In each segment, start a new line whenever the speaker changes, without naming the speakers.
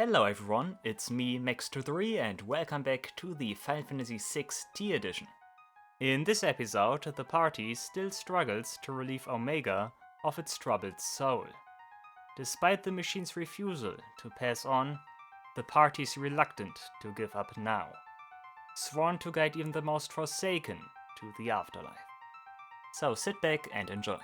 Hello everyone, it's me Max23 and welcome back to the Final Fantasy VI Tea Edition. In this episode, the party still struggles to relieve Omega of its troubled soul. Despite the machine's refusal to pass on, the party is reluctant to give up now, sworn to guide even the most forsaken to the afterlife. So sit back and enjoy.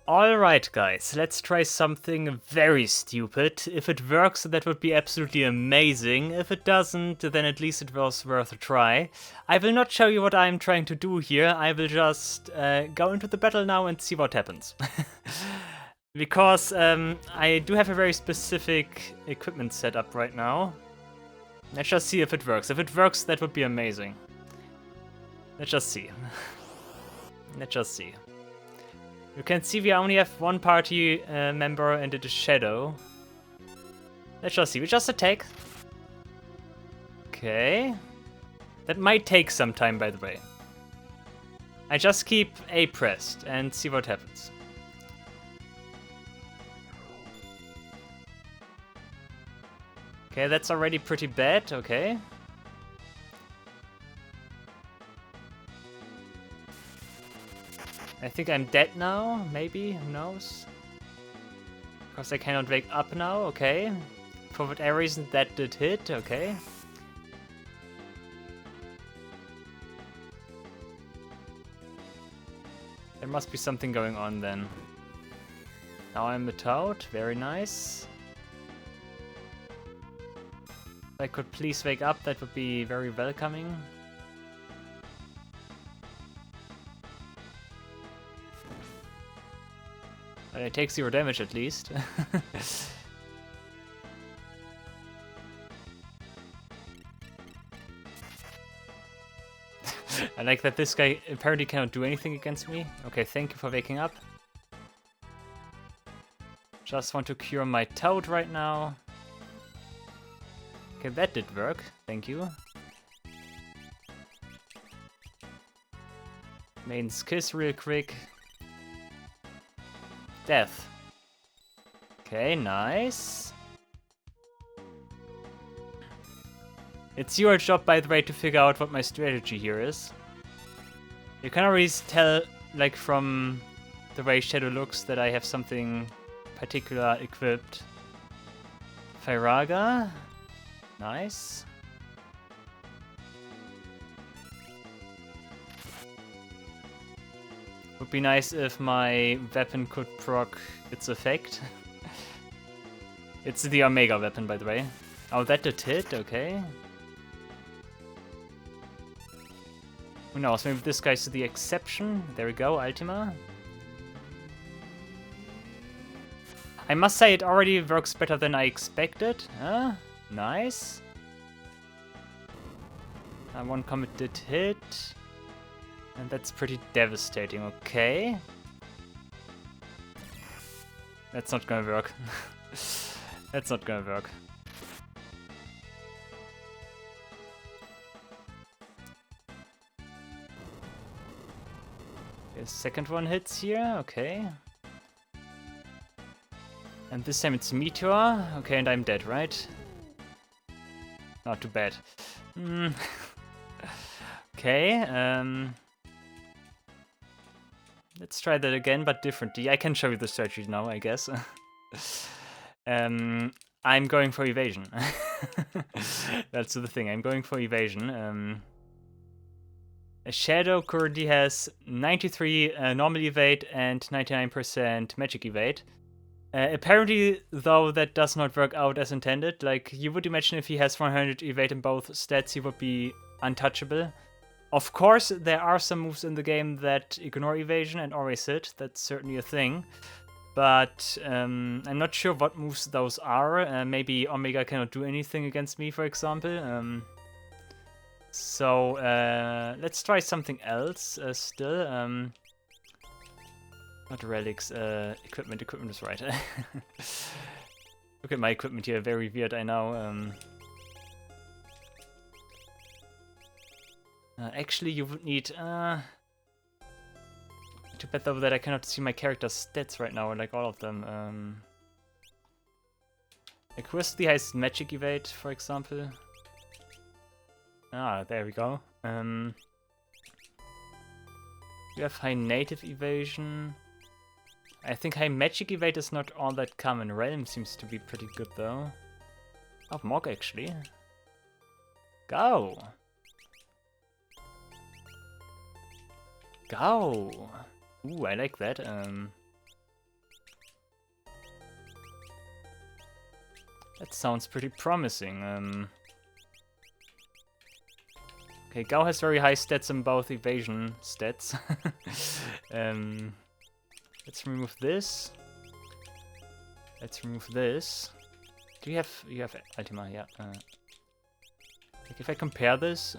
Alright guys, let's try something very stupid. If it works, that would be absolutely amazing. If it doesn't, then at least it was worth a try. I will not show you what I'm trying to do here, I will just go into the battle now and see what happens. Because I do have a very specific equipment set up right now. Let's just see if it works. If it works, that would be amazing. Let's just see. Let's just see. You can see we only have one party member and it is Shadow. Let's just see, we just attack. Okay. That might take some time, by the way. I just keep A pressed and see what happens. Okay, that's already pretty bad, okay. I think I'm dead now, maybe, who knows? Because I cannot wake up now, okay. For whatever reason that did hit, okay. There must be something going on then. Now I'm a toad, very nice. If I could please wake up, that would be very welcoming. I take 0 damage at least. I like that this guy apparently cannot do anything against me. Okay, thank you for waking up. Just want to cure my toad right now. Okay, that did work. Thank you. Maiden's kiss real quick. Death. Okay, nice. It's your job, by the way, to figure out what my strategy here is. You can already tell, like, from the way Shadow looks, that I have something particular equipped. Firaga. Nice. Would be nice if my weapon could proc its effect. It's the Omega weapon, by the way. Oh, that did hit, okay. Who knows, maybe this guy's the exception. There we go, Ultima. I must say it already works better than I expected. Huh? Nice. One comet did hit. And that's pretty devastating, okay. That's not gonna work. That's not gonna work. The second one hits here, okay. And this time it's Meteor. Okay, and I'm dead, right? Not too bad. Okay, let's try that again, but differently. I can show you the strategy now, I guess. I'm going for evasion. That's the thing, I'm going for evasion. Shadow currently has 93 normal evade and 99% magic evade. Apparently, though, that does not work out as intended. Like, you would imagine if he has 100 evade in both stats, he would be untouchable. Of course, there are some moves in the game that ignore evasion and always hit. That's certainly a thing. But I'm not sure what moves those are. Maybe Omega cannot do anything against me, for example. So let's try something else still. Not relics, equipment. Equipment is right. Look at my equipment here, very weird, I know. Actually, you would need... Too bad though that I cannot see my character's stats right now, like all of them. Like, who's the highest magic evade, for example? Ah, there we go. You have high native evasion. I think high magic evade is not all that common. Realm seems to be pretty good though. Oh, Mog actually. Go! Go! Ooh, I like that. That sounds pretty promising. Okay, Gao has very high stats in both evasion stats. Let's remove this. Let's remove this. Do you have Ultima? Yeah. Like if I compare this,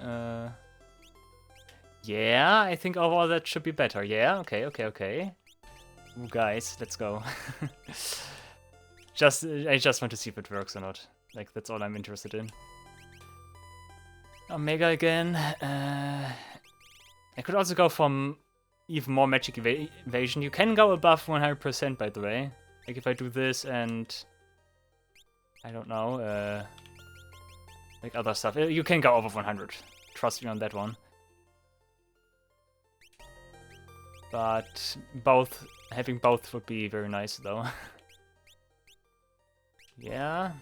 yeah, I think overall that should be better. Yeah, okay. Ooh, guys, let's go. I just want to see if it works or not. Like, that's all I'm interested in. Omega again. I could also go for even more magic evasion. You can go above 100%, by the way. Like, if I do this and... I don't know, like other stuff. You can go over 100. Trust me on that one. But having both would be very nice, though. Yeah.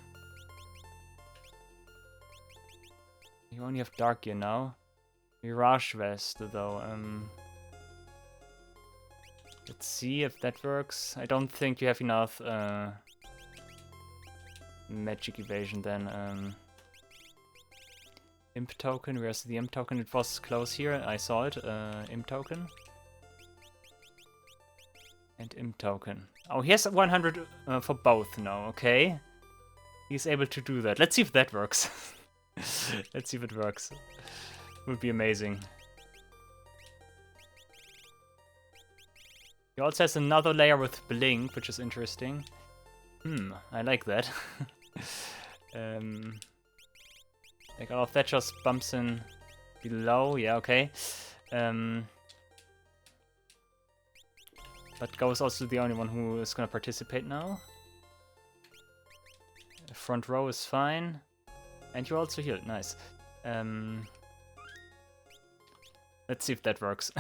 You only have Dark Gear now. Mirage Vest, though. Let's see if that works. I don't think you have enough magic evasion then. Imp token, where's the imp token? It was close here, I saw it. Imp token. And imp token. Oh, he has 100 for both now, okay. He's able to do that. Let's see if that works. Let's see if it works. Would be amazing. He also has another layer with blink, which is interesting. I like that. Like all of that just bumps in below. Yeah, okay. But Go is also the only one who is gonna participate now. The front row is fine. And you also healed, nice. Let's see if that works.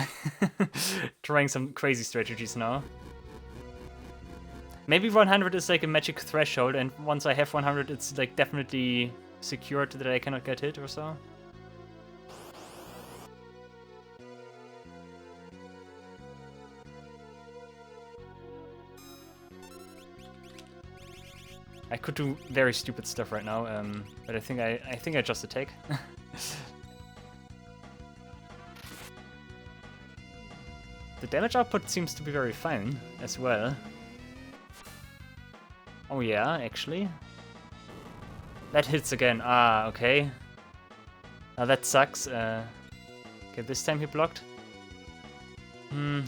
Trying some crazy strategies now. Maybe 100 is like a magic threshold, and once I have 100, it's like definitely secured that I cannot get hit or so. I could do very stupid stuff right now, but I think I just attack. The damage output seems to be very fine as well. Oh yeah, actually. That hits again. Ah, okay. Now that sucks. Okay, this time he blocked. Can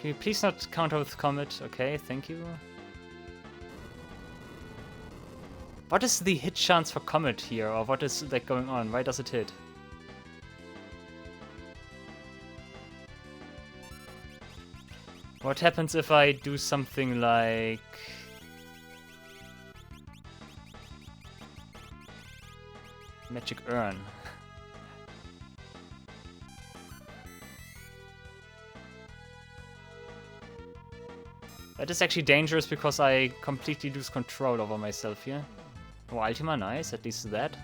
you please not counter with Comet? Okay, thank you. What is the hit chance for Comet here, or what is like going on? Why does it hit? What happens if I do something like... Magic Urn? That is actually dangerous because I completely lose control over myself here. Oh, Ultima, nice, at least that.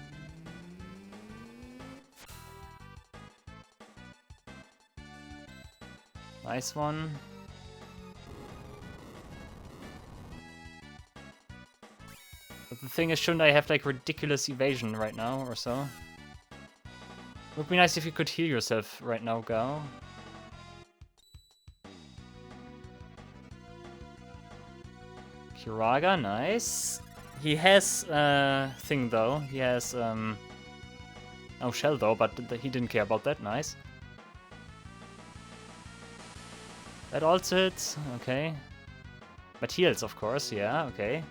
Nice one. But the thing is, shouldn't I have like ridiculous evasion right now or so? Would be nice if you could heal yourself right now, Gao. Kiraga, nice. He has thing though. He has oh, shell though, but he didn't care about that. Nice. That also hits. Okay. But heals, of course. Yeah. Okay.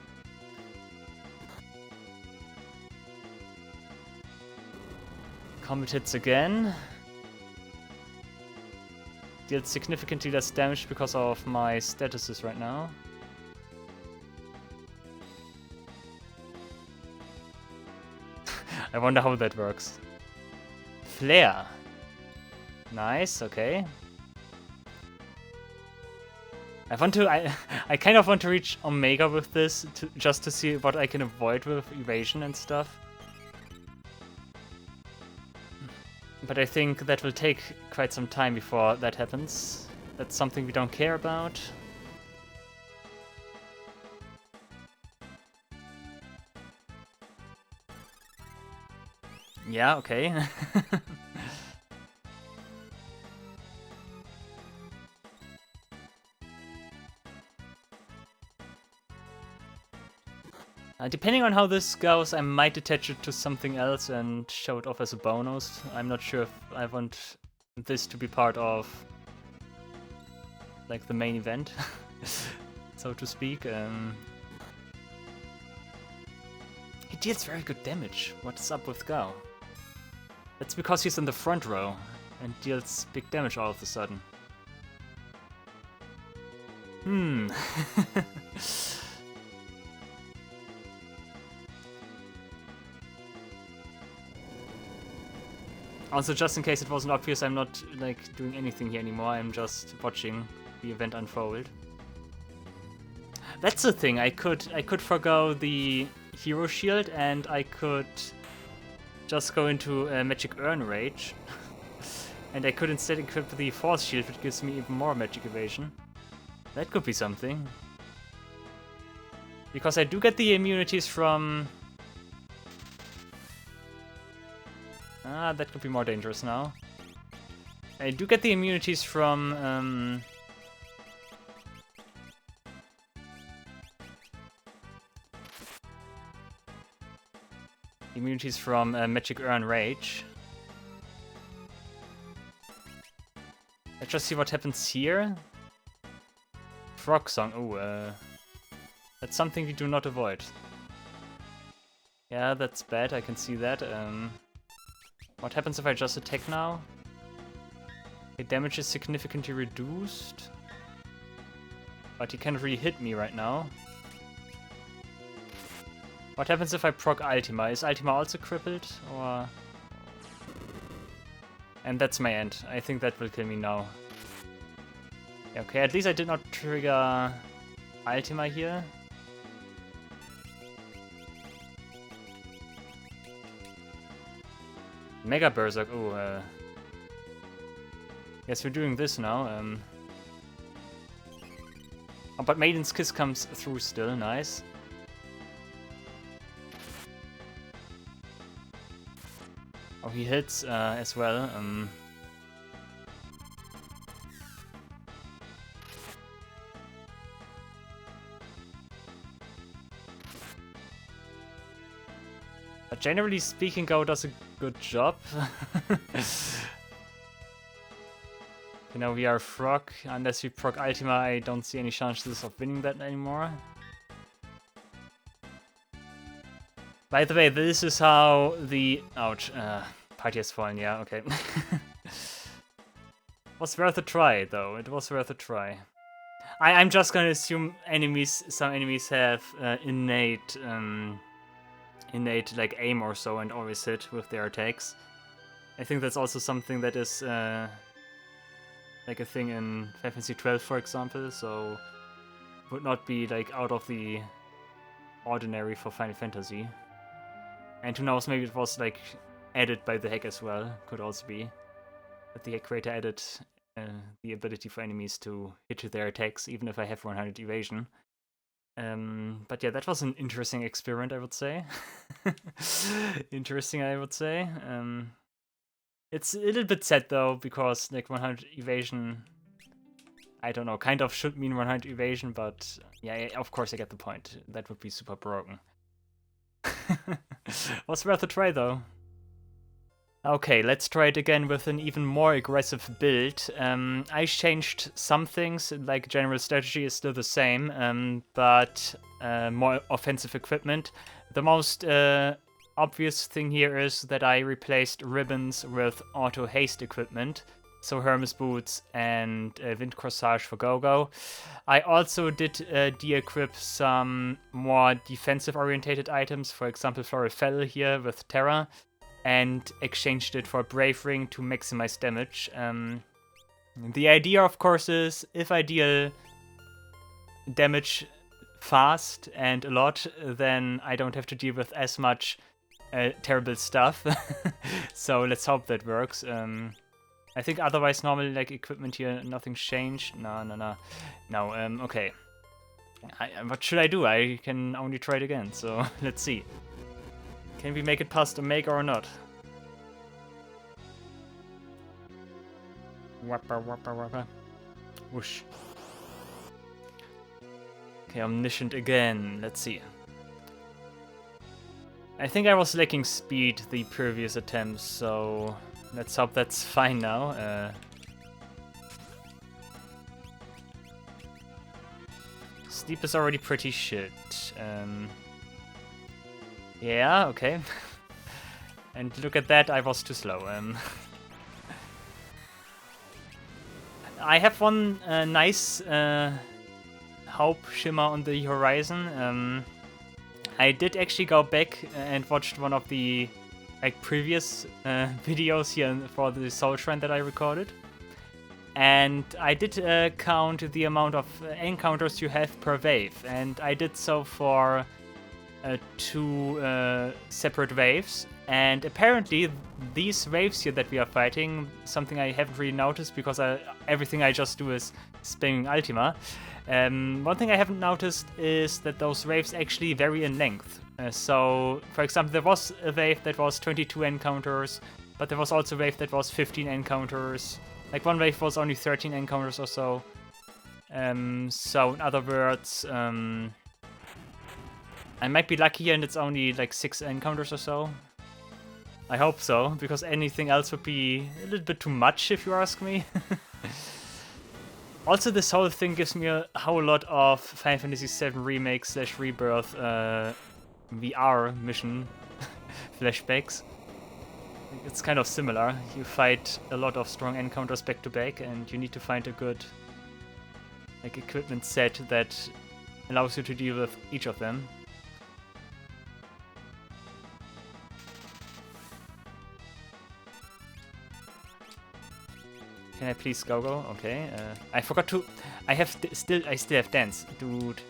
Comet hits again. deals significantly less damage because of my statuses right now. I wonder how that works. Flare. Nice, okay. I kind of want to reach Omega with this, just to see what I can avoid with evasion and stuff. But I think that will take quite some time before that happens. That's something we don't care about. Yeah, okay. Depending on how this goes, I might attach it to something else and show it off as a bonus. I'm not sure if I want this to be part of, like, the main event, so to speak. He deals very good damage. What's up with Gao? That's because he's in the front row and deals big damage all of a sudden. Also, just in case it wasn't obvious, I'm not like doing anything here anymore. I'm just watching the event unfold. That's the thing. I could forgo the hero shield and I could just go into magic urn rage, and I could instead equip the force shield, which gives me even more magic evasion. That could be something. Because I do get the immunities from... that could be more dangerous now. I do get the immunities from... immunities from Magic Urn Rage. Let's just see what happens here. Frog Song. Oh, that's something we do not avoid. Yeah, that's bad. I can see that. What happens if I just attack now? Okay, damage is significantly reduced. But he can't really hit me right now. What happens if I proc Ultima? Is Ultima also crippled? Or... And that's my end. I think that will kill me now. Okay, at least I did not trigger Ultima here. Mega Berserk, oh, yes, we're doing this now, oh, but Maiden's Kiss comes through still, nice. Oh, he hits, as well, But generally speaking, Gao does a good job. You know, we are Frog. Unless we proc Ultima, I don't see any chances of winning that anymore. By the way, this is how the... Ouch. Party has fallen, yeah, okay. Was worth a try, though. It was worth a try. I'm just gonna assume some enemies have innate like aim or so and always hit with their attacks. I think that's also something that is like a thing in Final Fantasy XII, for example, so would not be like out of the ordinary for Final Fantasy. And who knows, maybe it was like added by the hack as well, could also be. That the hack creator added the ability for enemies to hit their attacks, even if I have 100 evasion. But yeah, that was an interesting experiment, I would say. Interesting, I would say. It's a little bit sad though, because like 100 evasion, I don't know, kind of should mean 100 evasion, but yeah, of course I get the point. That would be super broken. Was worth a try though. Okay, let's try it again with an even more aggressive build. I changed some things, like general strategy is still the same, but more offensive equipment. The most obvious thing here is that I replaced ribbons with auto haste equipment, So Hermes Boots and Wind Corsage for Go-Go. I also did de-equip some more defensive-orientated items, for example Floral Fell here with Terra, and exchanged it for Brave Ring to maximize damage. The idea, of course, is if I deal damage fast and a lot, then I don't have to deal with as much terrible stuff. So let's hope that works. I think otherwise normally like equipment here, nothing's changed. No. Okay. What should I do? I can only try it again, so let's see. Can we make it past Omega or not? Wappa. Whoosh. Okay, Omniscient again. Let's see. I think I was lacking speed the previous attempts, so let's hope that's fine now. Sleep is already pretty shit. Yeah, okay. And look at that, I was too slow. I have one nice hope shimmer on the horizon. I did actually go back and watched one of the previous videos here for the Soul Shrine that I recorded. And I did count the amount of encounters you have per wave. And I did so for 2 separate waves. And apparently these waves here that we are fighting, something I haven't really noticed because everything I just do is spamming Ultima. One thing I haven't noticed is that those waves actually vary in length. So, for example, there was a wave that was 22 encounters, but there was also a wave that was 15 encounters. Like one wave was only 13 encounters or so. So in other words, I might be lucky and it's only like 6 encounters or so. I hope so, because anything else would be a little bit too much if you ask me. Also, this whole thing gives me a whole lot of Final Fantasy VII Remake / Rebirth VR mission flashbacks. It's kind of similar. You fight a lot of strong encounters back to back, and you need to find a good equipment set that allows you to deal with each of them. Can I please go? Okay. I forgot to. I still have dance, dude.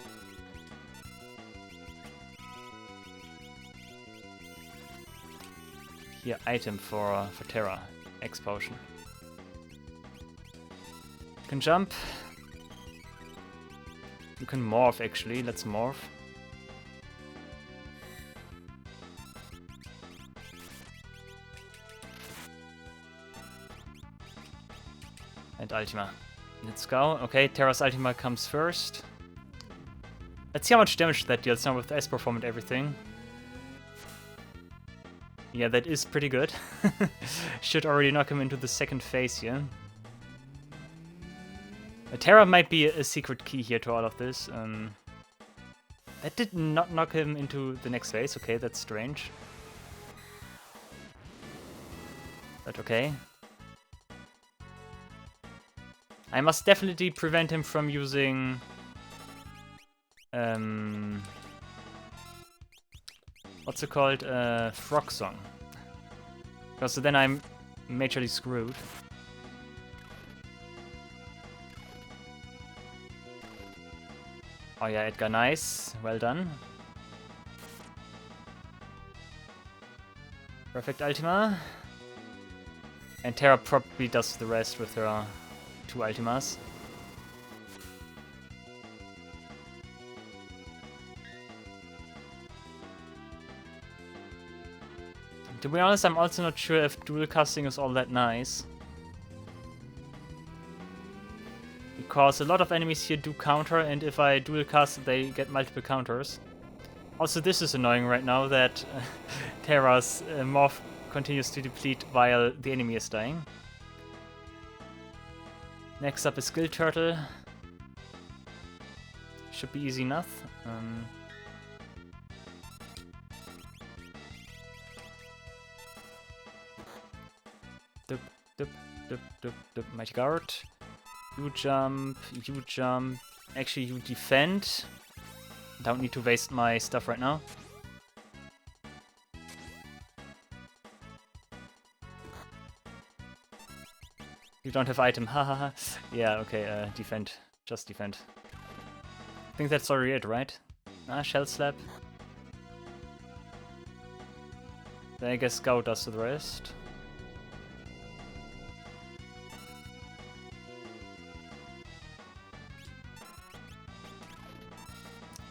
Here, item for Terra, X potion. You can jump. You can morph actually. Let's morph. And Ultima. Let's go. Okay, Terra's Ultima comes first. Let's see how much damage that deals now with S perform and everything. Yeah, that is pretty good. Should already knock him into the second phase here. Terra might be a secret key here to all of this. That did not knock him into the next phase. Okay, that's strange. But okay. I must definitely prevent him from using what's it called? Frog Song. Because then I'm majorly screwed. Oh yeah, Edgar, nice. Well done. Perfect Ultima. And Terra probably does the rest with her 2 Ultimas. To be honest, I'm also not sure if dual casting is all that nice. Because a lot of enemies here do counter, and if I dual cast, they get multiple counters. Also, this is annoying right now that Terra's morph continues to deplete while the enemy is dying. Next up is Skill Turtle. Should be easy enough. Mighty Guard. You jump, you jump. Actually, you defend. Don't need to waste my stuff right now. You don't have item, hahaha. Yeah, okay, defend. Just defend. I think that's already it, right? Ah, Shell Slap. Then I guess Scout does the rest.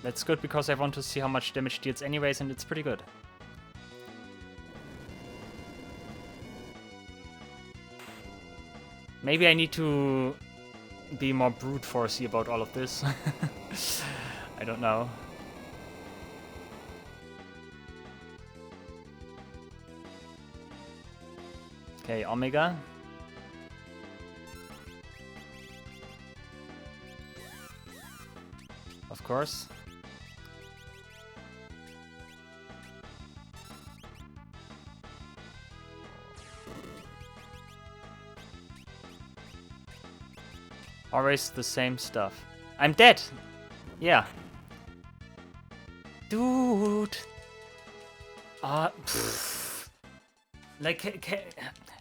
That's good because I want to see how much damage it deals anyways, and it's pretty good. Maybe I need to be more brute forcey about all of this. I don't know. Okay, Omega. Of course. Always the same stuff. I'm dead! Yeah. Dude! Like,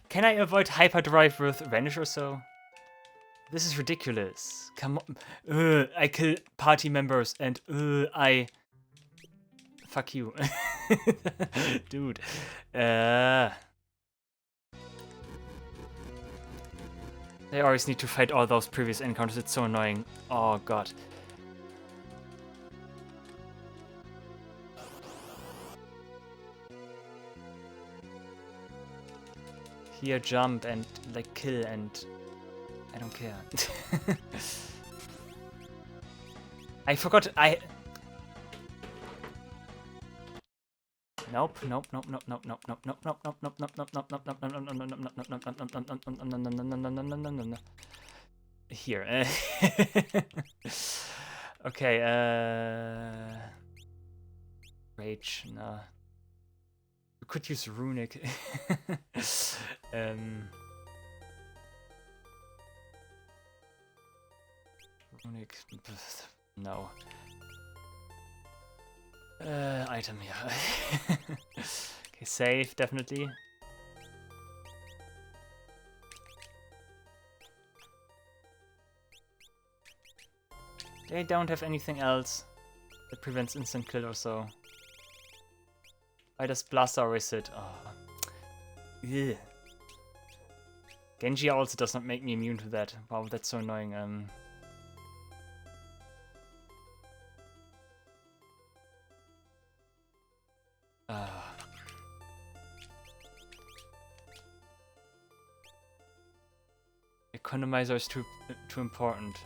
can I avoid hyperdrive with Vanish or so? This is ridiculous. Come on. I kill party members and I... Fuck you. Dude. I always need to fight all those previous encounters, it's so annoying. Oh god. Here jump and like kill and I don't care. I forgot Nope, nope, nope, nope, nope, nope, nope, nope, nope, nope, nope, nope, nope, nope, nope, nope, nope, nope, here. Okay, Rage, no. We could use Runic. Runic, no. Item, yeah. Okay, save, definitely. They don't have anything else that prevents instant kill or so. Why does Blast always hit? Oh. Ugh. Genji also does not make me immune to that. Wow, that's so annoying. Economizer is too important.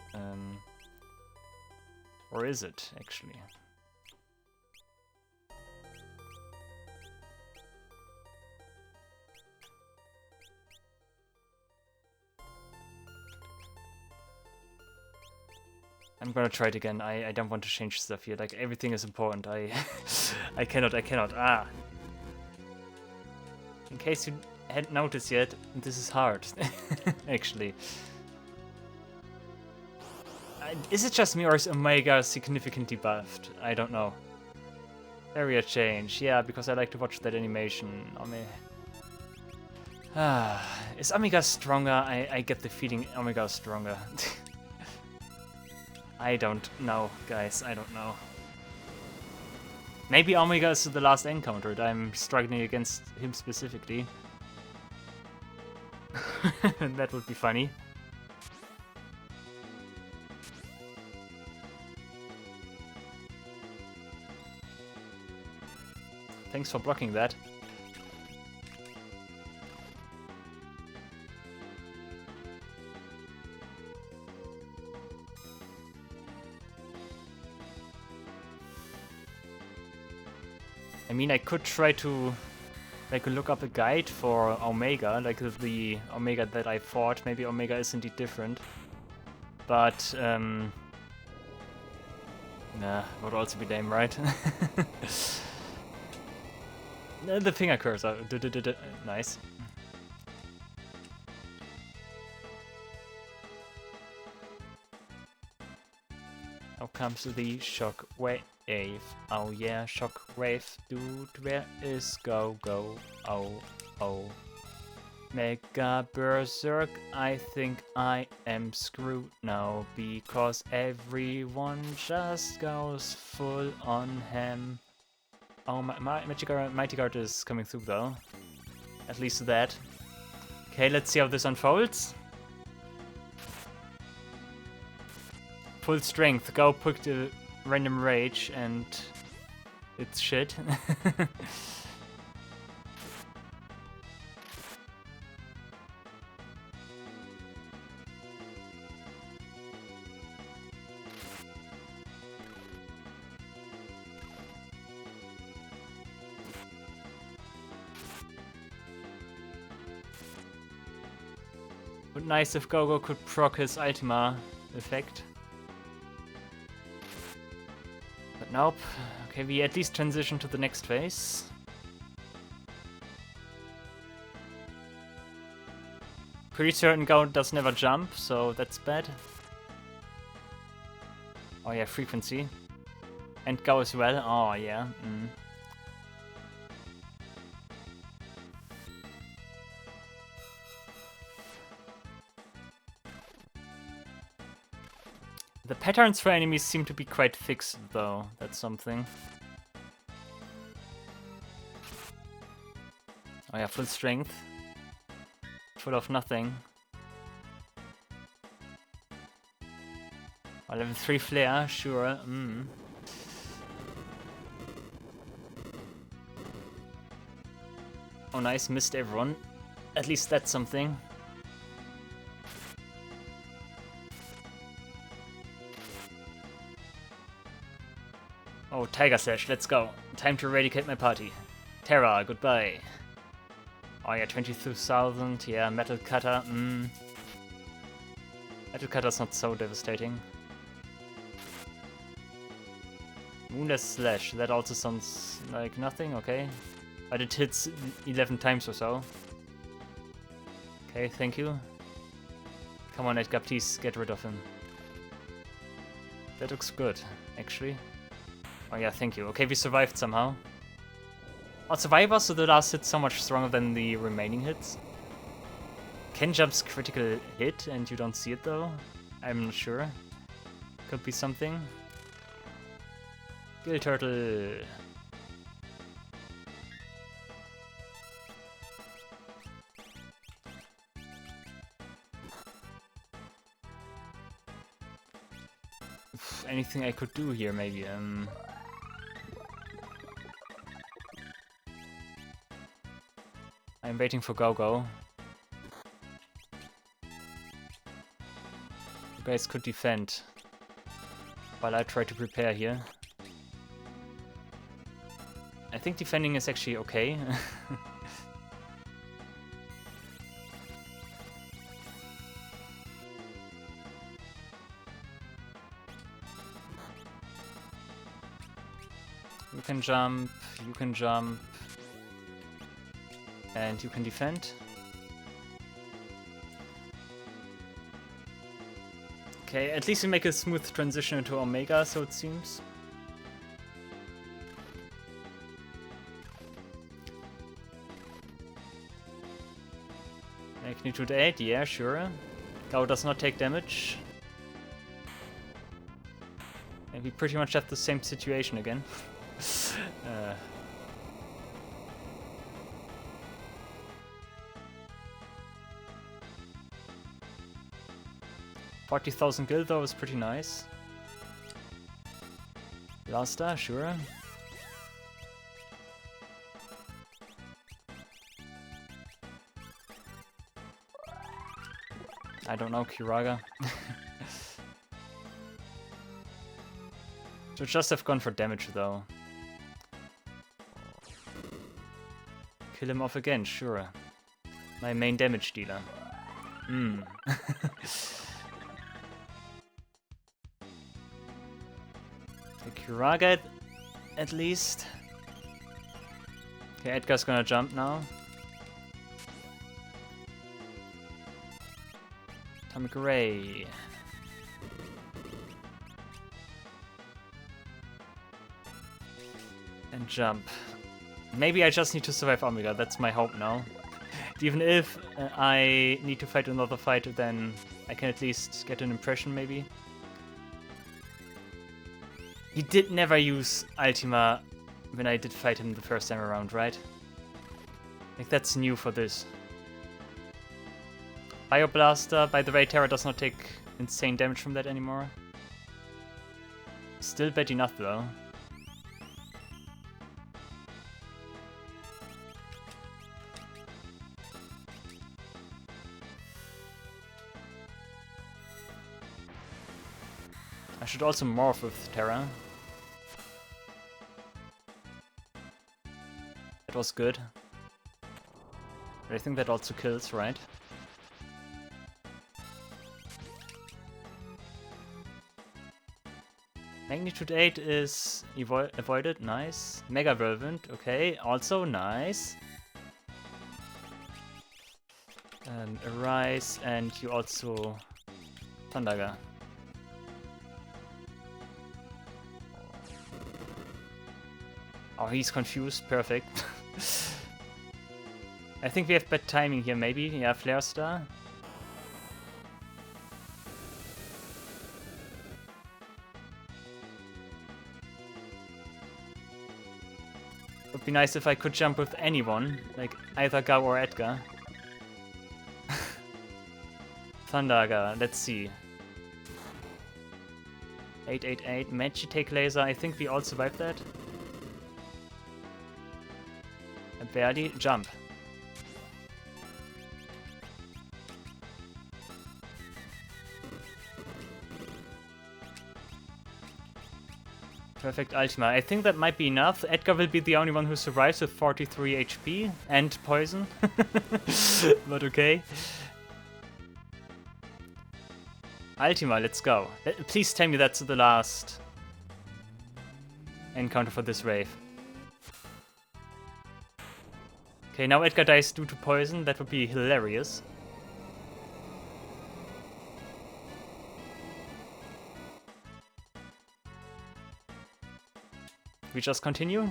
Or is it, actually? I'm gonna try it again. I don't want to change stuff here. Like, everything is important. I cannot. Ah! In case you hadn't noticed yet, this is hard. Actually. Is it just me or is Omega significantly buffed? I don't know. Area change. Yeah, because I like to watch that animation. Is Omega stronger? I get the feeling Omega is stronger. I don't know, guys. I don't know. Maybe Omega is the last encounter and I'm struggling against him specifically. That would be funny. Thanks for blocking that. I mean, I could try to like look up a guide for Omega, like the Omega that I fought. Maybe Omega is indeed different. But nah, would also be lame, right? The finger cursor. Nice. Now comes the shockwave. Oh yeah, shockwave, dude. Where is go? Oh. Mega Berserk. I think I am screwed now because everyone just goes full on ham. Oh, my Mighty Guard is coming through though. At least that. Okay, let's see how this unfolds. Full strength. Go pick the random rage and it's shit. Would nice if Gogo could proc his Ultima effect. But nope. Okay, we at least transition to the next phase. Pretty certain Go does never jump, so that's bad. Oh yeah, frequency. And Go as well. Oh yeah. The patterns for enemies seem to be quite fixed, though. That's something. Oh yeah, full strength. Full of nothing. Oh, level 3 flare, sure. Oh nice, missed everyone. At least that's something. Oh, Tiger Slash, let's go. Time to eradicate my party. Terra, goodbye. Oh yeah, 22,000, yeah, Metal Cutter, Metal Cutter's not so devastating. Moonless Slash, that also sounds like nothing, okay. But it hits 11 times or so. Okay, thank you. Come on, Edgar, please get rid of him. That looks good, actually. Oh yeah, thank you. Okay, we survived somehow. Oh, survivor, so the last hit's so much stronger than the remaining hits. Ken jumps critical hit, and you don't see it though. I'm not sure. Could be something. Gill Turtle. Anything I could do here, maybe. I'm waiting for Go-Go. You guys could defend while I try to prepare here. I think defending is actually okay. You can jump, and you can defend. Okay, at least we make a smooth transition into Omega, so it seems. Magnitude 8, yeah, sure. Gao does not take damage. And we pretty much have the same situation again. 40,000 gil though is pretty nice. Blaster, sure. I don't know, Kiraga. Should just have gone for damage though. Kill him off again, sure. My main damage dealer. Kiraga at least. Okay, Edgar's gonna jump now. Atomic Ray. And jump. Maybe I just need to survive Omega, that's my hope now. Even if I need to fight another fight, then I can at least get an impression, maybe. He did never use Ultima when I did fight him the first time around, right? Like, that's new for this. Bioblaster, by the way, Terra does not take insane damage from that anymore. Still bad enough, though. I should also morph with Terra. That was good. But I think that also kills, right? Magnitude 8 is avoided, nice. Mega Whirlwind, okay, also nice. Arise, and you also Thundaga. Oh, he's confused, perfect. I think we have bad timing here, maybe. Yeah, Flare Star. Would be nice if I could jump with anyone, like either Gao or Edgar. Thundaga, let's see. 888, Magitake Laser, I think we all survived that. Barely, jump. Perfect Ultima. I think that might be enough. Edgar will be the only one who survives with 43 HP and poison. But okay. Ultima, let's go. Please tell me that's the last encounter for this wave. Okay, now Edgar dies due to poison. That would be hilarious. We just continue?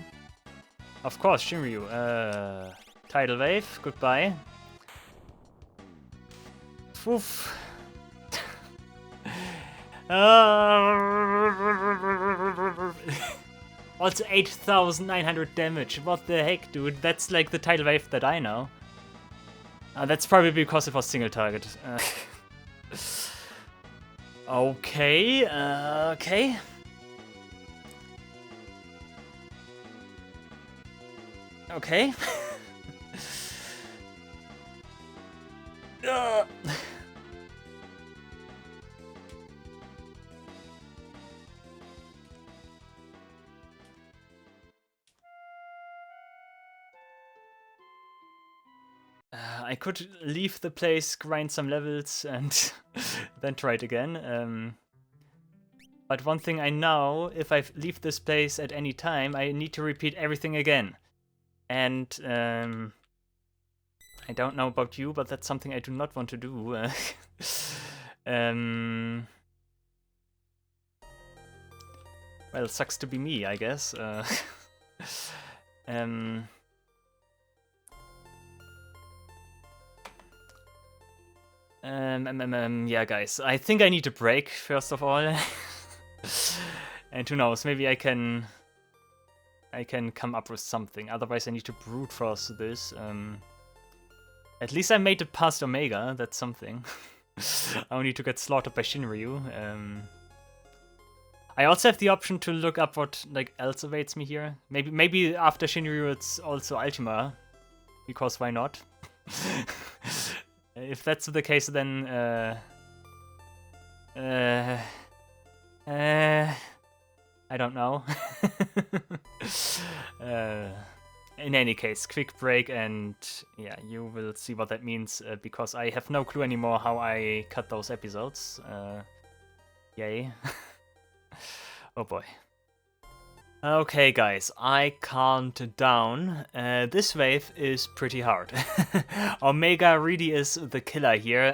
Of course, Shinryu. Tidal Wave, goodbye. Oof. Also 8,900 damage. What the heck, dude? That's like the Tidal Wave that I know. That's probably because it was single target. Okay, okay. Okay. I could leave the place, grind some levels, and then try it again. But one thing I know, if I leave this place at any time, I need to repeat everything again. And I don't know about you, but that's something I do not want to do. Well, sucks to be me, I guess. Yeah, guys, I think I need a break, first of all. And who knows, maybe I can come up with something. Otherwise, I need to brute force this. At least I made it past Omega, that's something. I only need to get slaughtered by Shinryu. I also have the option to look up what else awaits me here. Maybe after Shinryu it's also Ultima, because why not? If that's the case, then I don't know. In any case, quick break, and yeah, you will see what that means, because I have no clue anymore how I cut those episodes. Yay. Oh boy. Okay, guys, I calmed down. This wave is pretty hard. Omega really is the killer here.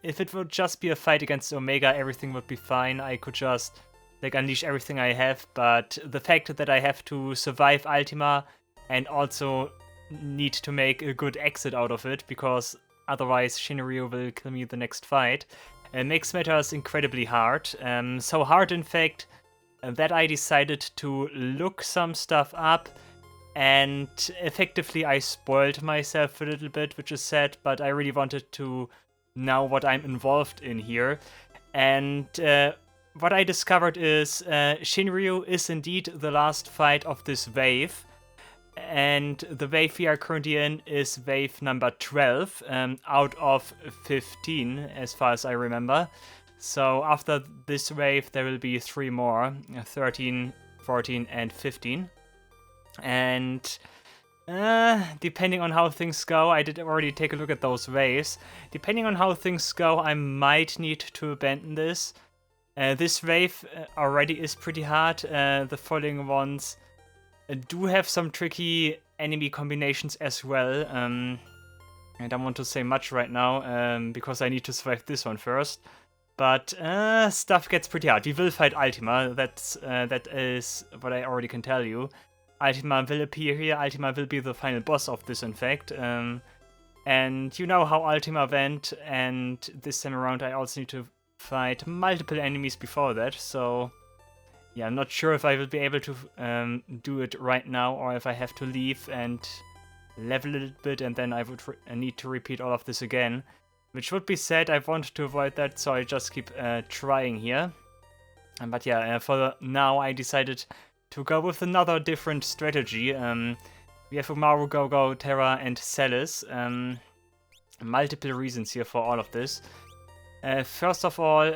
If it would just be a fight against Omega, everything would be fine. I could just like unleash everything I have, but the fact that I have to survive Ultima and also need to make a good exit out of it, because otherwise Shinryu will kill me the next fight, makes matters incredibly hard. So hard, in fact, that I decided to look some stuff up, and effectively I spoiled myself a little bit, which is sad, but I really wanted to know what I'm involved in here. And what I discovered is Shinryu is indeed the last fight of this wave, and the wave we are currently in is wave number 12 out of 15, as far as I remember. So after this wave there will be 3 more, 13, 14 and 15. And depending on how things go, I did already take a look at those waves. Depending on how things go, I might need to abandon this. This wave already is pretty hard. The following ones do have some tricky enemy combinations as well. I don't want to say much right now, because I need to survive this one first. But stuff gets pretty hard. We will fight Ultima, that is what I already can tell you. Ultima will appear here, Ultima will be the final boss of this, in fact. And you know how Ultima went, and this time around I also need to fight multiple enemies before that, so yeah, I'm not sure if I will be able to do it right now, or if I have to leave and level a little bit, and then I would need to repeat all of this again. Which would be sad. I want to avoid that, so I just keep trying here. But yeah, for now I decided to go with another different strategy. We have Umaru, Gogo, Terra, and Celis. Multiple reasons here for all of this. First of all,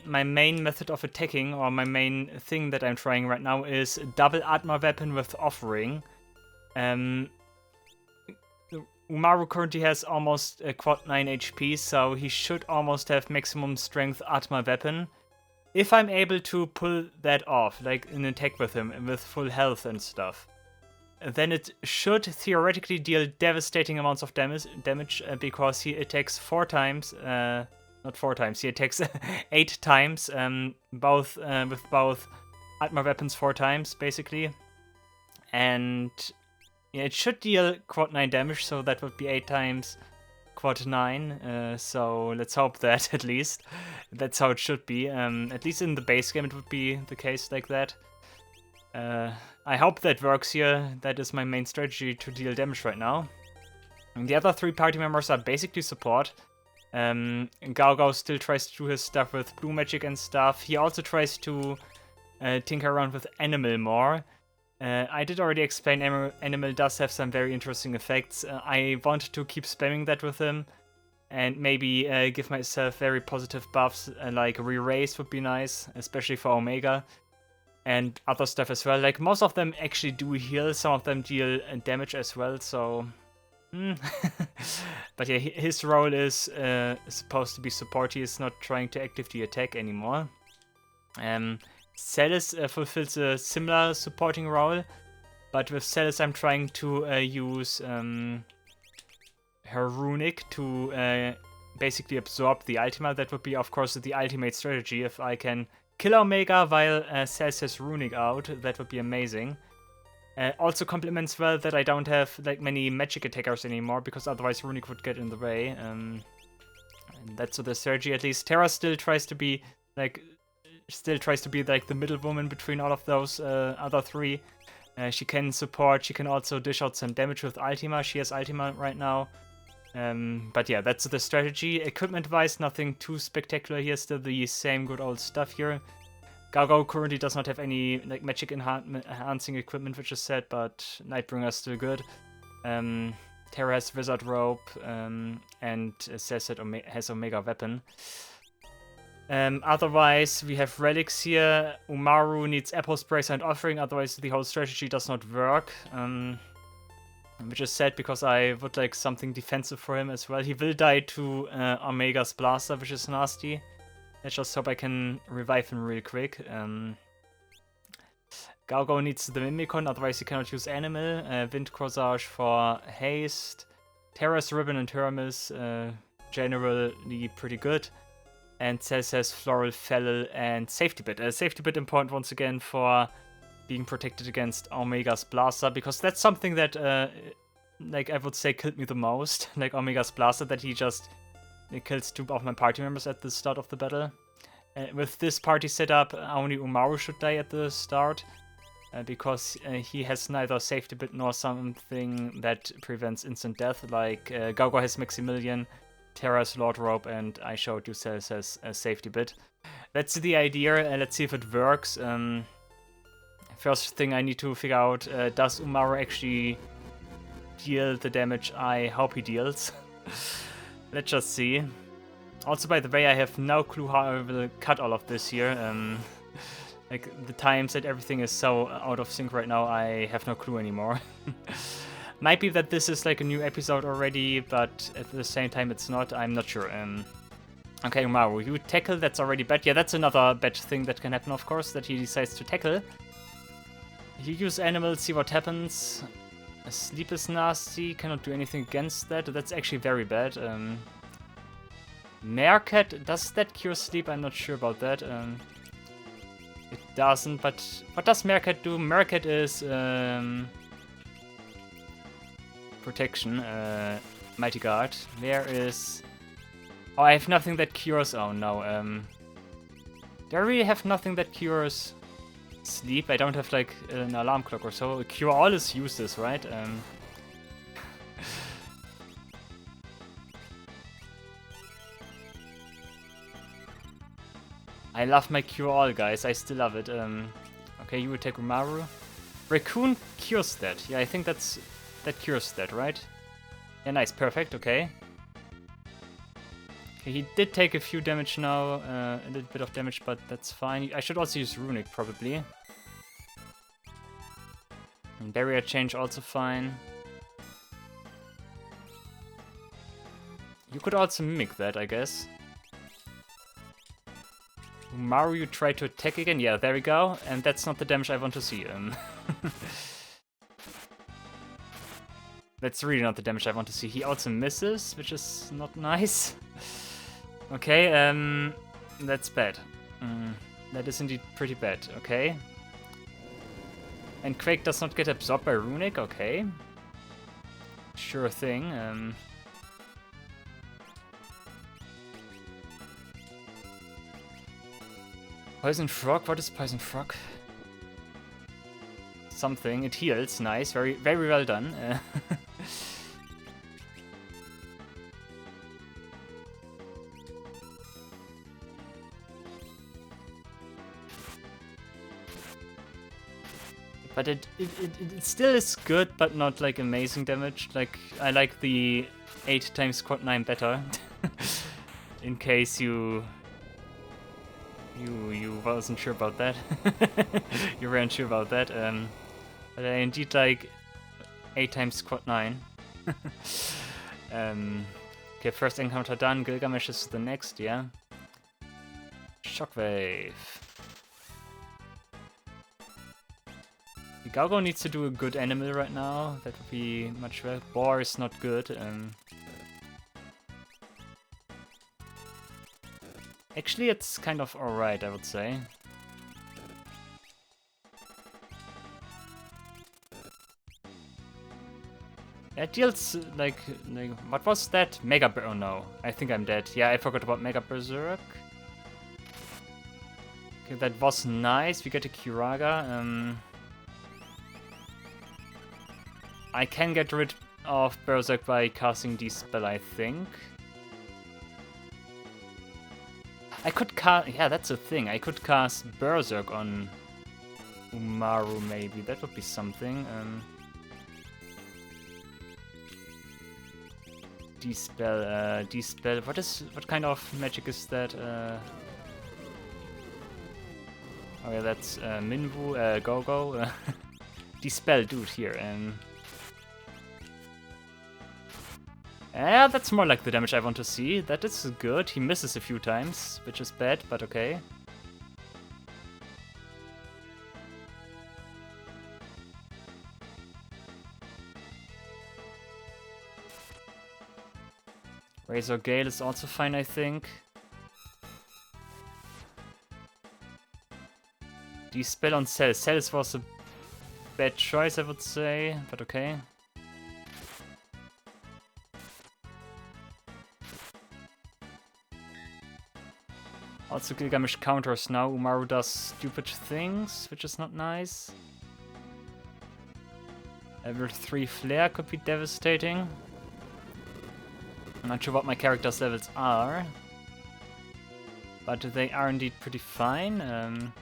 my main method of attacking, or my main thing that I'm trying right now, is double Atma weapon with offering. Umaru currently has almost quad 9 HP, so he should almost have maximum strength Atma weapon. If I'm able to pull that off, like an attack with him, with full health and stuff, then it should theoretically deal devastating amounts of damage, because he attacks 4 times, not 4 times, he attacks 8 times, both with both Atma weapons 4 times, basically. And yeah, it should deal quad 9 damage, so that would be 8 times quad 9, so let's hope that, at least. That's how it should be. At least in the base game it would be the case like that. I hope that works here. That is my main strategy to deal damage right now. And the other 3 party members are basically support. Gao still tries to do his stuff with blue magic and stuff. He also tries to tinker around with Animal more. I did already explain Animal does have some very interesting effects. I want to keep spamming that with him, and maybe give myself very positive buffs, like Re-Raise would be nice, especially for Omega, and other stuff as well. Like, most of them actually do heal, some of them deal damage as well, so... But yeah, his role is supposed to be support. He is not trying to actively attack anymore. Celis fulfills a similar supporting role, but with Celis I'm trying to use her runic to basically absorb the Ultima. That would be, of course, the ultimate strategy. If I can kill Omega while Celis has runic out, that would be amazing. Also complements well that I don't have like many magic attackers anymore, because otherwise runic would get in the way. And that's the strategy, at least. Terra still tries to be like the middle woman between all of those other 3. She can support, she can also dish out some damage with Ultima. She has Ultima right now. But yeah, that's the strategy. Equipment-wise, nothing too spectacular here. Still the same good old stuff here. Gao currently does not have any like magic enhancing equipment, which is sad, but Nightbringer is still good. Terra has Wizard Rope, and says that has Omega Weapon. Otherwise, we have relics here. Umaru needs Apple Sprays and Offering, otherwise the whole strategy does not work. Which is sad, because I would like something defensive for him as well. He will die to Omega's Blaster, which is nasty. Let's just hope I can revive him real quick. Gao needs the Mimicon, otherwise he cannot use Animal. Wind Corsage for haste. Terra's Ribbon and Hermes, generally pretty good. And Cell says Floral Fellow and Safety Bit. Safety Bit important once again for being protected against Omega's Blaster, because that's something that, like, I would say killed me the most. Like, Omega's Blaster, that he just kills 2 of my party members at the start of the battle. With this party setup, only Umaru should die at the start, because he has neither Safety Bit nor something that prevents instant death, like Gaugo has Maximilian, Terra's Lord Rope, and I showed you Cell says Safety Bit. That's the idea, let's see if it works. First thing I need to figure out, does Umaru actually deal the damage I hope he deals? Let's just see. Also, by the way, I have no clue how I will cut all of this here. Like, the times that everything is so out of sync right now, I have no clue anymore. Might be that this is like a new episode already, but at the same time it's not. I'm not sure. Okay, Umaru, you tackle, that's already bad. Yeah, that's another bad thing that can happen, of course, that he decides to tackle. You use animals, see what happens. Sleep is nasty, cannot do anything against that. That's actually very bad. Meerkat, does that cure sleep? I'm not sure about that. It doesn't, but what does Meerkat do? Meerkat is protection, Mighty Guard. Where is... Oh, I have nothing that cures... Oh no, do I really have nothing that cures sleep? I don't have like an alarm clock or so. Cure All is useless, right? I love my Cure All, guys. I still love it. Okay, you attack Umaru. Raccoon cures that. Yeah, I think that cures that, right? Yeah, nice, perfect, okay. Okay, he did take a few damage now, a little bit of damage, but that's fine. I should also use Runic, probably. And Barrier Change, also fine. You could also mimic that, I guess. Mario tried to attack again. Yeah, there we go. And that's not the damage I want to see. That's really not the damage I want to see. He also misses, which is not nice. Okay, that's bad. That is indeed pretty bad. Okay. And Quake does not get absorbed by Runic. Okay. Sure thing. Poison Frog? What is Poison Frog? Something. It heals. Nice. Very, very well done. But it still is good, but not like amazing damage. Like, I like the 8 times quad 9 better. In case you wasn't sure about that. You weren't sure about that. But I indeed like 8 times quad 9. Okay, first encounter done. Gilgamesh is the next, yeah. Shockwave. Gaugo needs to do a good animal right now. That would be much better. Boar is not good. Actually, it's kind of alright, I would say. It deals like what was that? Mega Oh no, I think I'm dead. Yeah, I forgot about Mega Berserk. Okay, that was nice. We get a Kiraga. I can get rid of Berserk by casting D-Spell, I think. I could cast... Yeah, that's a thing. I could cast Berserk on Umaru, maybe. That would be something. D-Spell, D-Spell. What kind of magic is that? Oh yeah, that's Minwu, Go-Go. D-Spell, dude, here. Yeah, that's more like the damage I want to see. That is good. He misses a few times, which is bad, but okay. Razor Gale is also fine, I think. The spell on Cells. Cells was a bad choice, I would say, but okay. Also, Gilgamesh counters now. Umaru does stupid things, which is not nice. Level 3 Flare could be devastating. I'm not sure what my character's levels are, but they are indeed pretty fine.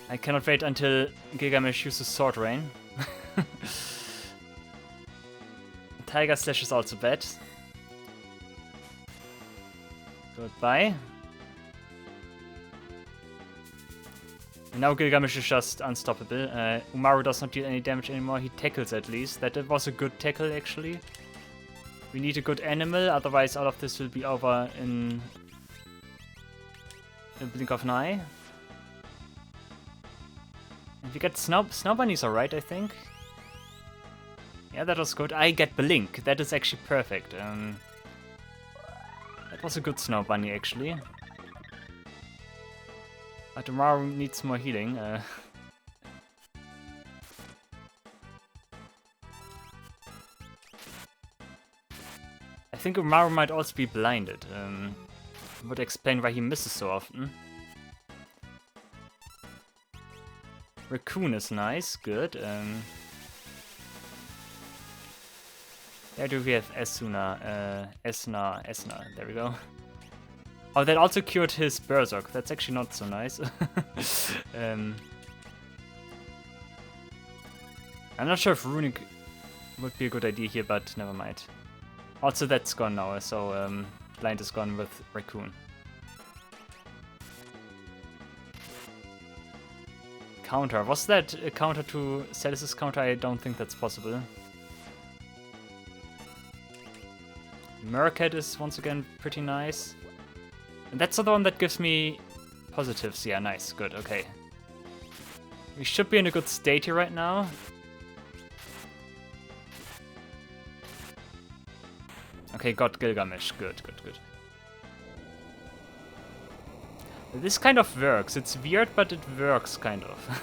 I cannot wait until Gilgamesh uses Sword Rain. Tiger Slash is also bad. Goodbye. And now Gilgamesh is just unstoppable. Umaru does not deal any damage anymore, he tackles at least. That was a good tackle actually. We need a good animal, otherwise all of this will be over in a blink of an eye. And we get Snow Bunny's alright, I think. Yeah, that was good. I get Blink. That is actually perfect. That was a good Snow Bunny, actually. But Umaru needs more healing. I think Umaru might also be blinded. Would explain why he misses so often. Raccoon is nice, good. Where do we have Esna, there we go. Oh, that also cured his Berserk, that's actually not so nice. I'm not sure if Runic would be a good idea here, but never mind. Also that's gone now, so Blind is gone with Raccoon. Counter, was that a counter to Celis' counter? I don't think that's possible. Murkat is once again pretty nice. And that's the one that gives me positives. Yeah, nice, good, okay. We should be in a good state here right now. Okay, got Gilgamesh, good. This kind of works. It's weird, but it works kind of.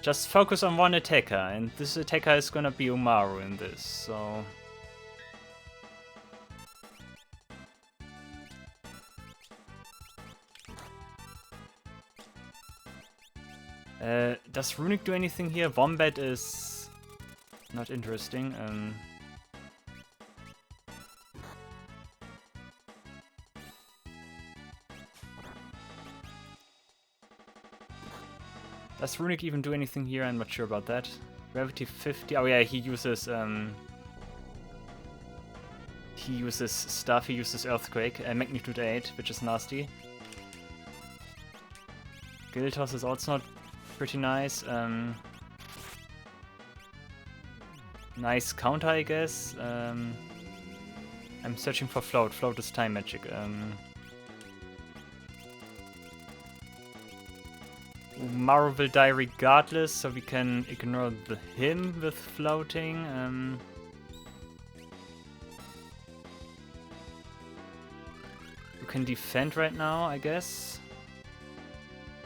Just focus on one attacker, and this attacker is gonna be Umaru in this, so... Does Runic do anything here? Wombat is not interesting. Does Runic even do anything here? I'm not sure about that. Gravity 50. Oh yeah, he uses stuff. He uses Earthquake, Magnitude 8, which is nasty. Giltos is also not pretty nice. Nice counter, I guess. I'm searching for Float. Float is time magic. Umaru will die regardless, so we can ignore him with floating. You can defend right now, I guess.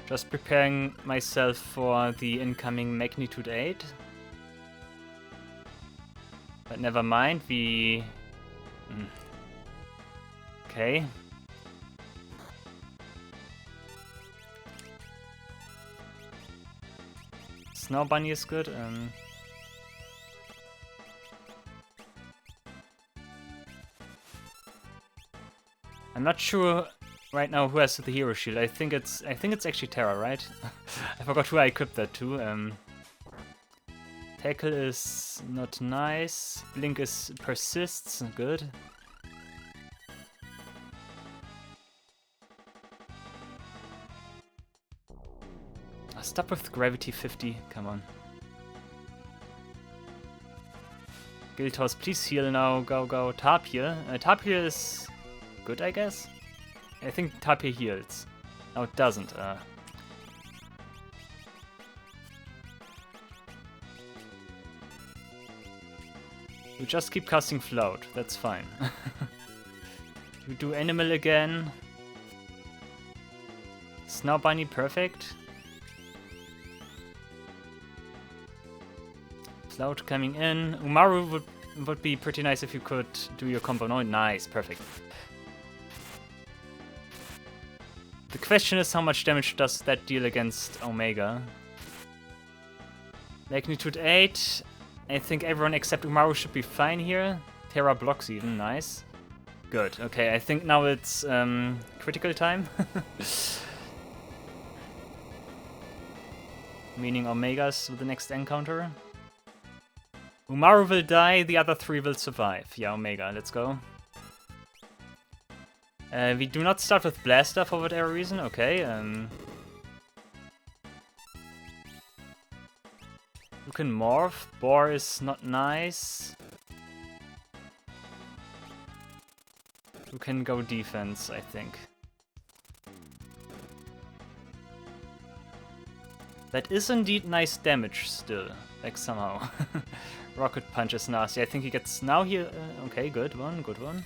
Just preparing myself for the incoming Magnitude 8. But never mind, we... Okay. Snow Bunny is good. I'm not sure right now who has the hero shield. I think it's actually Terra, right? I forgot who I equipped that to. Tackle is not nice. Blink is persists, good. Stop with Gravity 50, come on. Giltos, please heal now, go. Tapir. Tapir is good, I guess? I think Tapir heals. No, it doesn't. You just keep casting Float, that's fine. You do Animal again. Snow Bunny, perfect. Float coming in. Umaru would be pretty nice if you could do your combo. No, nice, perfect. The question is how much damage does that deal against Omega? Magnitude 8. I think everyone except Umaru should be fine here. Terra blocks even, nice. Good, okay, I think now it's critical time. Meaning Omega's with the next encounter. Umaru will die, the other 3 will survive. Yeah, Omega, let's go. We do not start with Blaster for whatever reason, okay. You can morph, Boar is not nice. You can go defense, I think. That is indeed nice damage still, like somehow. Rocket Punch is nasty. I think he gets now here. Okay, good one, good one.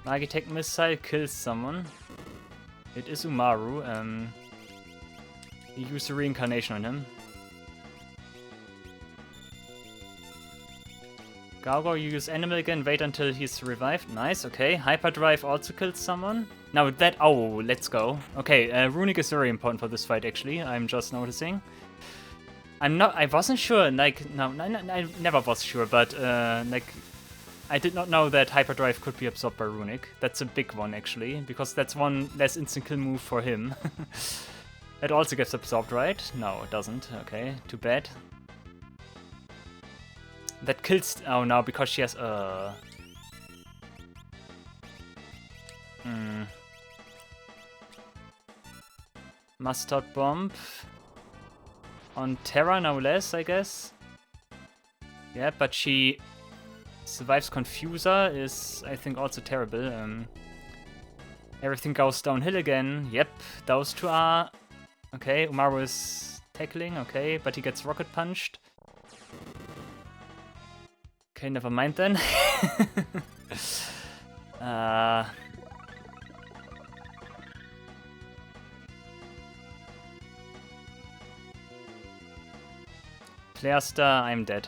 Magitech Missile kills someone. It is Umaru. You use a reincarnation on him. Gaogo, you use Animal again, wait until he's revived. Nice, okay. Hyperdrive also killed someone. Now that, oh, let's go. Okay, Runic is very important for this fight actually, I'm just noticing. I wasn't sure, like, no, I never was sure, but, like, I did not know that Hyperdrive could be absorbed by Runic. That's a big one actually, because that's one less instant kill move for him. That also gets absorbed, right? No, it doesn't, okay, too bad. That kills... Oh, no, because she has... Mustard Bomb. On Terra, no less, I guess. Yeah, but she survives Confuser, is, I think, also terrible. Everything goes downhill again. Yep, those two are... Okay, Umaru is tackling, okay, but he gets Rocket Punched. Okay, never mind then. Player Star, I'm dead.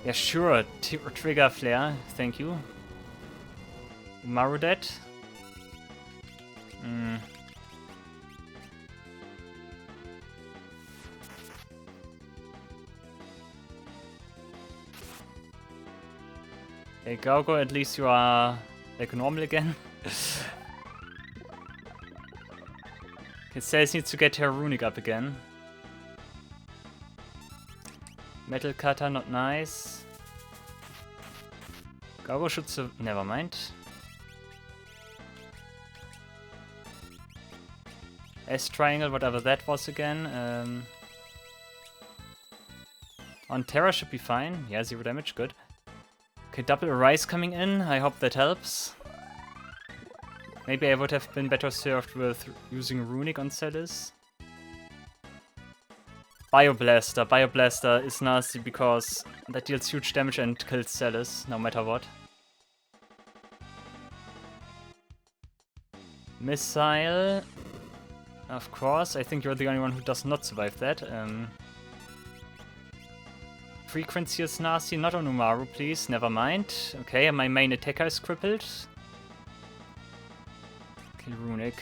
Yeah, sure, trigger flare, thank you. Umaru dead. Hey, Gaogo, at least you are like normal again. Okay, Cells needs to get her Runic up again. Metal Cutter, not nice. Gaogo should never mind. S Triangle, whatever that was again. On Terra should be fine. Yeah, 0 damage, good. Okay, double Arise coming in, I hope that helps. Maybe I would have been better served with using Runic on Celis. Bioblaster. Bioblaster is nasty because that deals huge damage and kills Celis, no matter what. Missile. Of course, I think you're the only one who does not survive that. Frequency is nasty, not on Umaru, please, never mind. Okay, my main attacker is crippled. Kill Runic.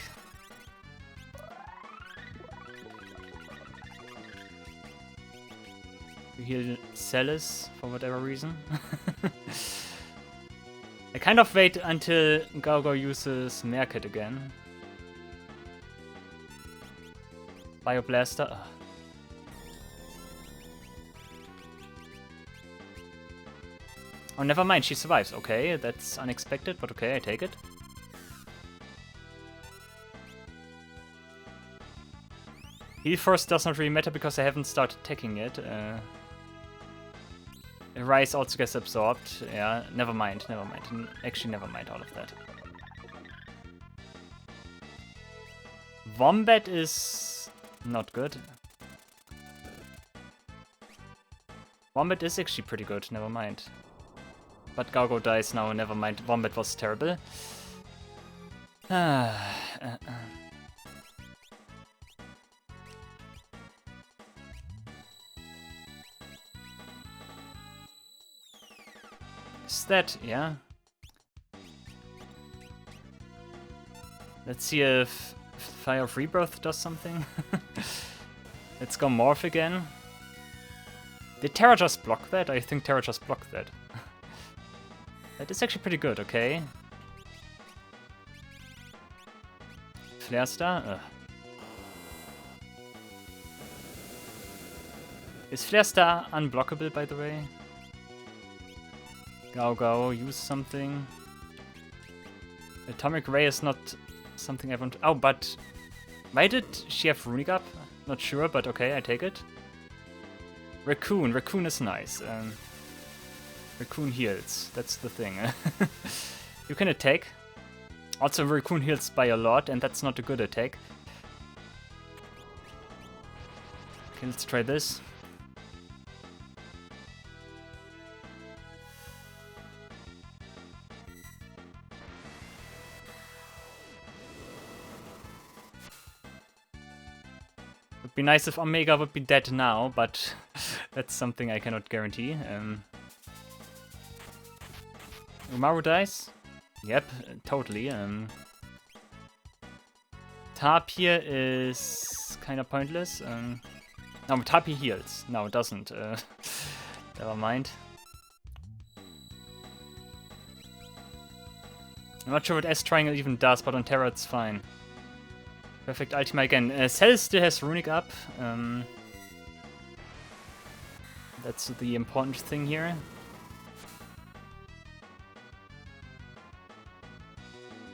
We heal Celis for whatever reason. I kind of wait until Gaogo uses Merkit again. Bioblaster. Ugh. Oh, never mind, she survives. Okay, that's unexpected, but okay, I take it. Heal Force does not really matter because I haven't started attacking yet. Rise also gets absorbed. Yeah, never mind, never mind. Actually, never mind all of that. Wombat is not good. Wombat is actually pretty good, never mind. But Gaugo dies now, never mind. Wombat was terrible. Is that, yeah? Let's see if Fire of Rebirth does something. Let's go Morph again. Did Terra just block that? I think Terra just blocked that. That is actually pretty good, okay. Flare Star? Ugh. Is Flare Star unblockable, by the way? Go, use something. Atomic Ray is not something I want. Oh, but why did she have Runic up? Not sure, but okay, I take it. Raccoon. Raccoon is nice. Raccoon heals. That's the thing. You can attack. Also, Raccoon heals by a lot, and that's not a good attack. Okay, let's try this. Would be nice if Omega would be dead now, but that's something I cannot guarantee. Umaru dies? Yep, totally. Tapir is kind of pointless. No, Tapir heals. No, it doesn't. Never mind. I'm not sure what S-Triangle even does, but on Terra it's fine. Perfect Ultima again. Cell still has Runic up. That's the important thing here.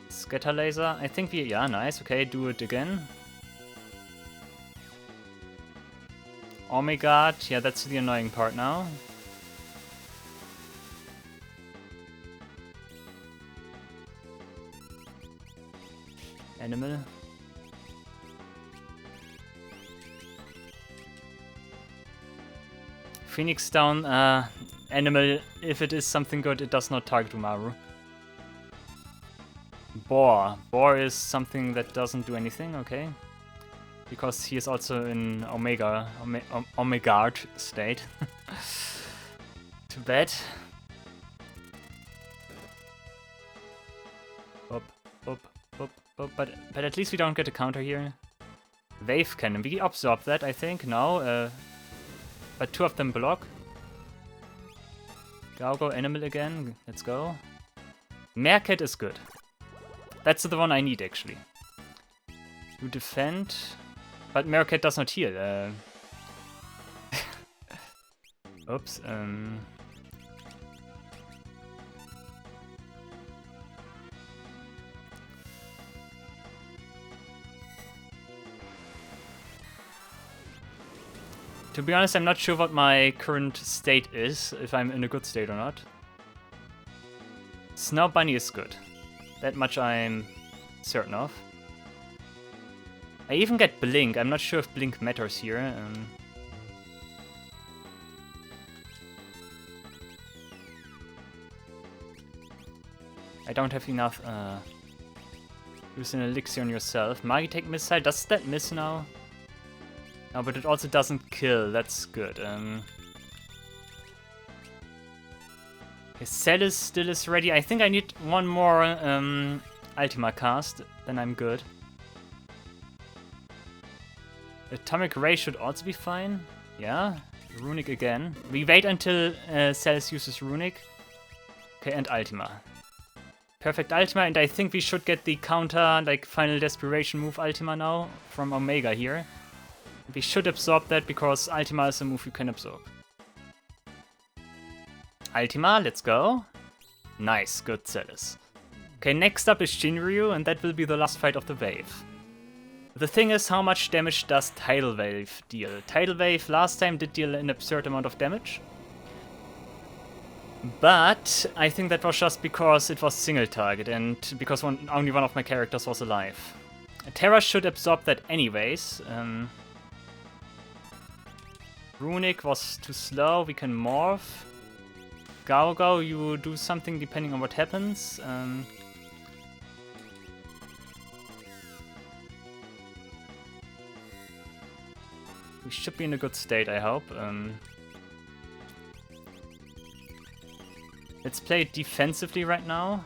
Scatter Laser. I think we... Yeah, nice. Okay, do it again. Omega. Yeah, that's the annoying part now. Animal. Phoenix down. Animal, if it is something good, it does not target Umaru. Boar. Boar is something that doesn't do anything, okay. Because he is also in Omega state. Too bad. Up, up, up, up. But at least we don't get a counter here. Wave Cannon. We absorb that, I think. No. But two of them block. Go Animal again. Let's go. Meerkat is good. That's the one I need, actually. You defend. But Meerkat does not heal. Oops. To be honest, I'm not sure what my current state is, if I'm in a good state or not. Snow Bunny is good. That much I'm certain of. I even get Blink. I'm not sure if Blink matters here. I don't have enough. Use an elixir on yourself. Magitech Missile. Does that miss now? No, but it also doesn't kill. That's good. Okay, Celis still is ready. I think I need one more Ultima cast, then I'm good. Atomic Ray should also be fine. Yeah, Runic again. We wait until Celis uses Runic. Okay, and Ultima. Perfect Ultima, and I think we should get the counter, like, Final Desperation move Ultima now from Omega here. We should absorb that because Ultima is a move you can absorb. Ultima, let's go. Nice, good Celis. Okay, next up is Shinryu, and that will be the last fight of the wave. The thing is, how much damage does Tidal Wave deal? Tidal Wave last time did deal an absurd amount of damage. But I think that was just because it was single target and because only one of my characters was alive. Terra should absorb that anyways. Runic was too slow, we can morph. Gao, you do something depending on what happens. We should be in a good state, I hope. Let's play defensively right now.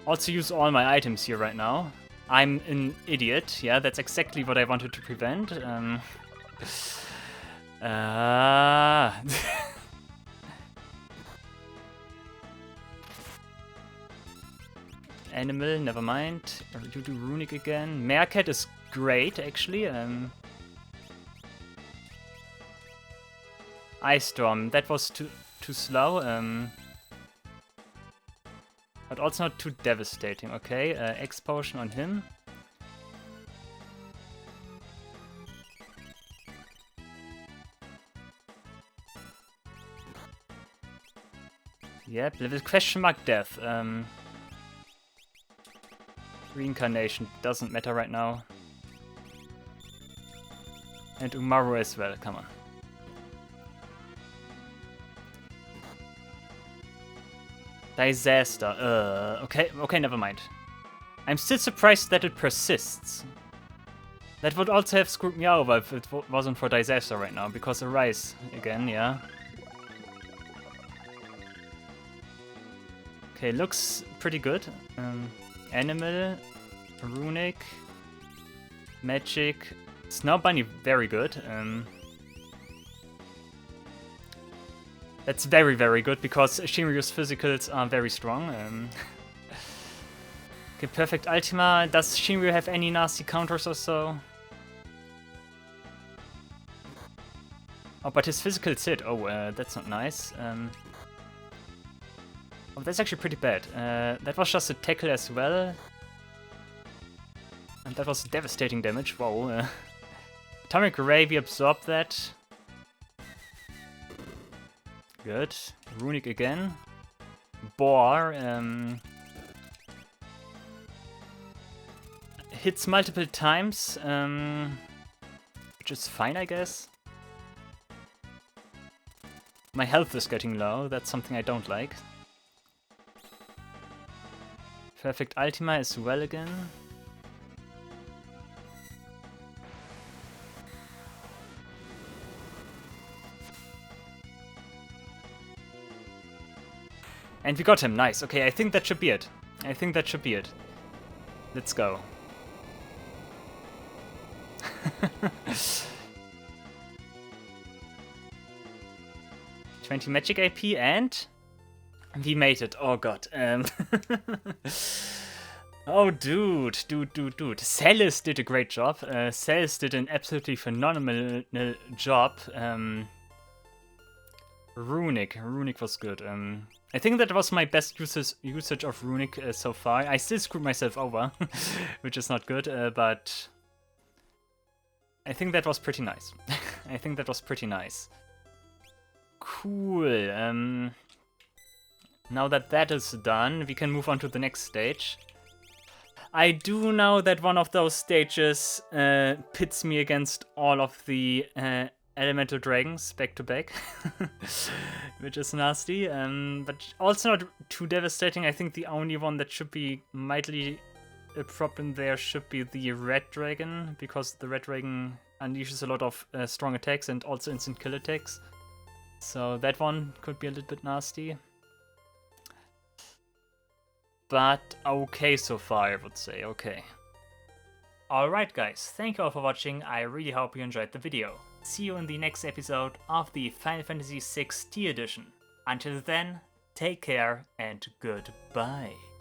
Also use all my items here right now. I'm an idiot. Yeah, that's exactly what I wanted to prevent. Animal, never mind. You do Runic again. Meerkat is great, actually. Ice Storm, that was too slow. But also not too devastating. Okay, X Potion on him. Yep, level question mark death. Reincarnation doesn't matter right now. And Umaru as well, come on. Disaster. Okay, never mind. I'm still surprised that it persists. That would also have screwed me over if it wasn't for Disaster right now, because Arise again, yeah. Okay, looks pretty good. Animal, Runic, Magic, Snow Bunny, very good. That's very, very good, because Shinryu's physicals are very strong. Okay, perfect Ultima. Does Shinryu have any nasty counters or so? Oh, but his physicals hit. Oh, that's not nice. Oh, that's actually pretty bad. That was just a tackle as well. And that was devastating damage. Whoa. Atomic Ray, we absorbed that. Good. Runic again. Boar. Hits multiple times, which is fine, I guess. My health is getting low. That's something I don't like. Perfect Ultima as well again. And we got him, nice. Okay, I think that should be it. Let's go. $20 magic AP and we made it. Oh god. Oh dude. Celis did a great job. Celis did an absolutely phenomenal job. Runic was good. I think that was my best usage of Runic so far. I still screwed myself over, which is not good, but I think that was pretty nice. Cool. Now that that is done, we can move on to the next stage. I do know that one of those stages pits me against all of the elemental dragons back to back, which is nasty, but also not too devastating. I think the only one that should be mildly a problem there should be the red dragon, because the red dragon unleashes a lot of strong attacks and also instant kill attacks. So that one could be a little bit nasty. But okay so far, I would say, okay. Alright guys, thank you all for watching. I really hope you enjoyed the video. See you in the next episode of the Final Fantasy VI T Edition. Until then, take care and goodbye.